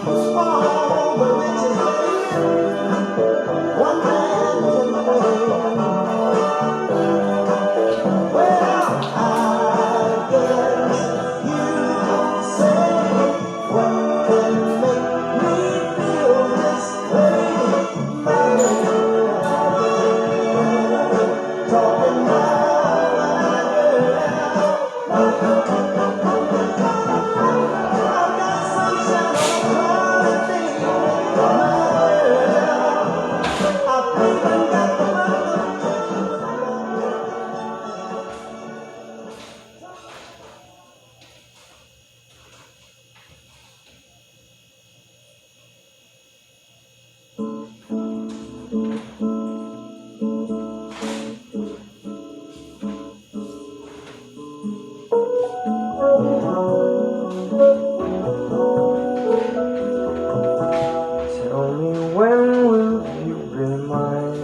all the riches one man can pay. Well, I guess you say what can make me feel this way. Talking about my girl. I've got sunshine on a cloudy day, my girl. I've even got the Tell me, when will you be mine?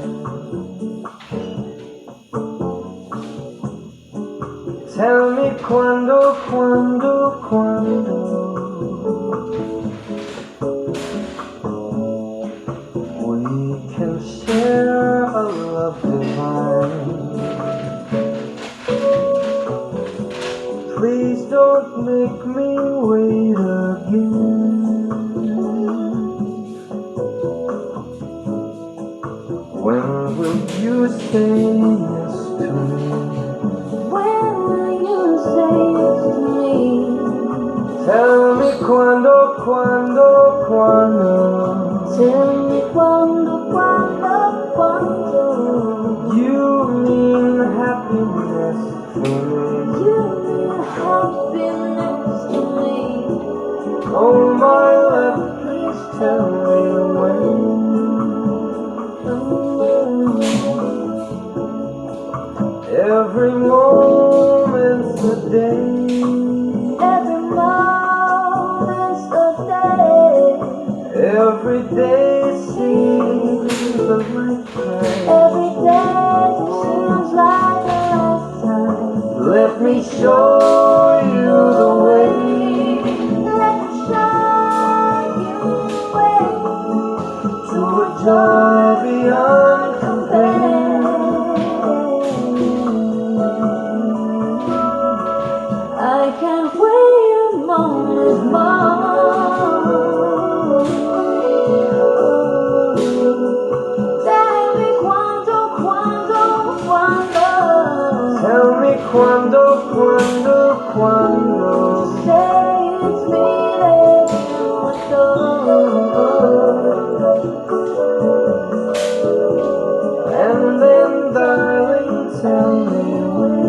Tell me quando, quando, quando we can share a love divine. Please don't make me wait again. When will you say yes to me? When will you say yes to me? Tell me quando, quando, quando. Tell me quando, quando, quando. You mean happiness to me. You mean happiness to me. Oh my love, please tell me when. Every moment's a day. Every moment's a day. Every day seems a lifetime. Every day seems like a lifetime. Let me show you the way. Let me show you the way to a joy beyond compare. I can't wait a moment more. Tell me quando, quando, quando. Tell me quando, quando, quando. Say it's me that you adore. And then, darling, tell me when.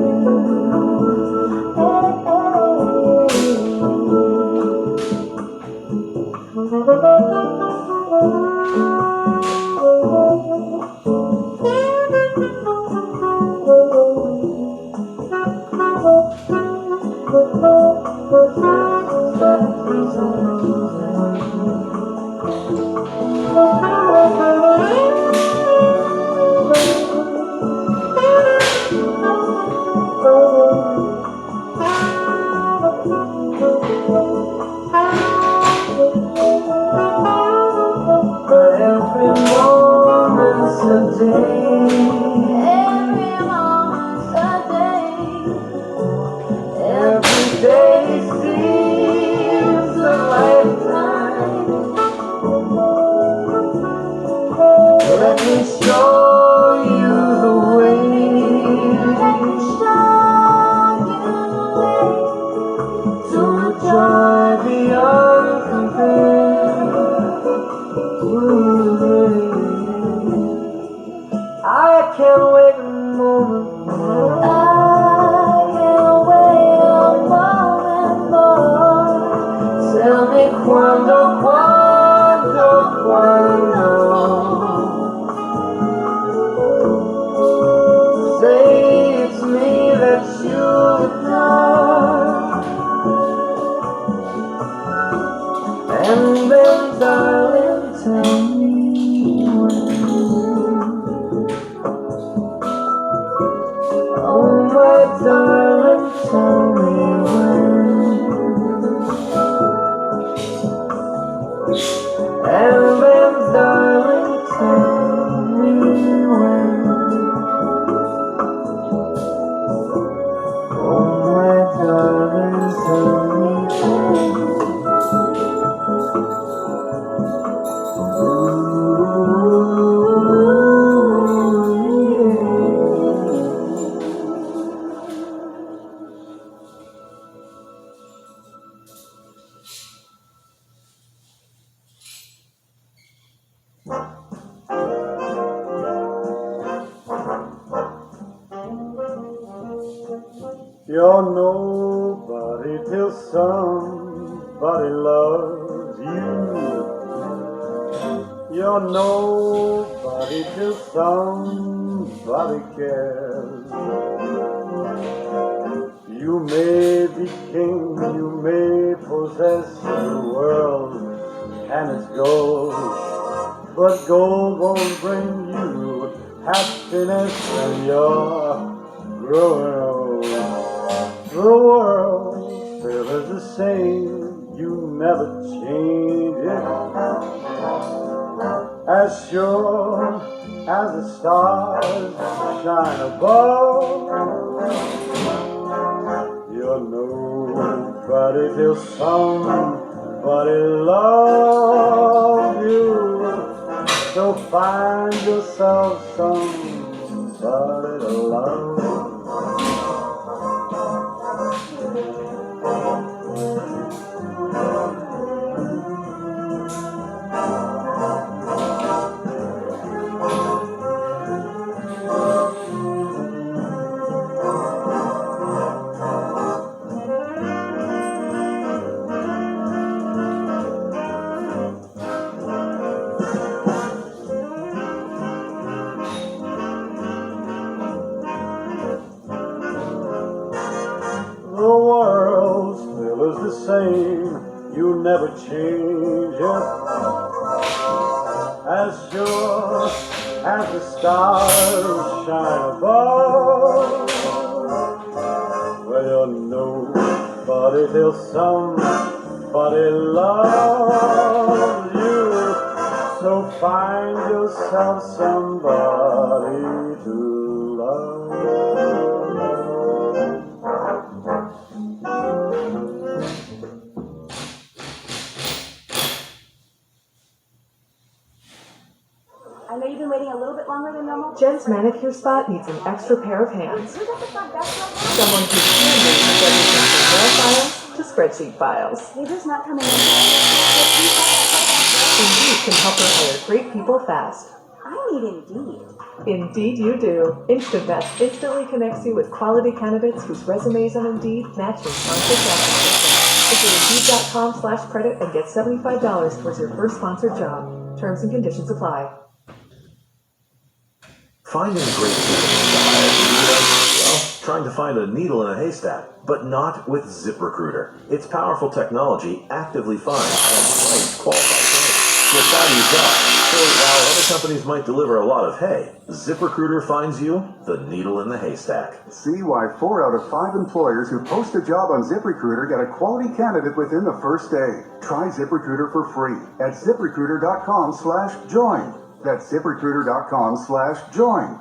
Every moment's a day. Every moment's a day. Every day seems a lifetime. Let me show you the way. Let me show you the way to a joy beyond compare. I can't wait a moment more. I can't wait a moment more. Tell me quando, quando, quando. Say it's me that you adore. And then, darling, tell me when. Oh, my darling, tell me when. And then, darling, tell me when. Oh, my darling, tell me when. You're nobody till somebody loves you. You're nobody till somebody cares. You may be king, you may possess the world and its gold, but gold won't bring you happiness when you're growing old. The world still is the same, you never change it. As sure as the stars shine above, you're nobody till somebody loves you. So find yourself somebody to love. The world still is the same, you never change it. As sure as the stars shine above, well, you're nobody till somebody loves you. So find yourself somebody to love. I know you've been waiting a little bit longer than normal. Jen's manicure spot needs an extra pair of hands. Who's at the front desk right now? Someone who's handy with everything from mail files to spreadsheet files. Paper's not coming in. Please have that right after. Indeed can help her hire great people fast. I need Indeed. Indeed you do. Instant Match instantly connects you with quality candidates whose resumes on Indeed match your sponsored job description. Visit Indeed.com/credit and get $75 towards your first sponsored job. Terms and conditions apply. Finding great people is well, trying to find a needle in a haystack, but not with ZipRecruiter. Its powerful technology actively finds and finds qualified candidates without your job. So while other companies might deliver a lot of hay, ZipRecruiter finds you the needle in the haystack. See why 4 out of 5 employers who post a job on ZipRecruiter get a quality candidate within the first day. Try ZipRecruiter for free at ZipRecruiter.com/join. That's ZipRecruiter.com/join.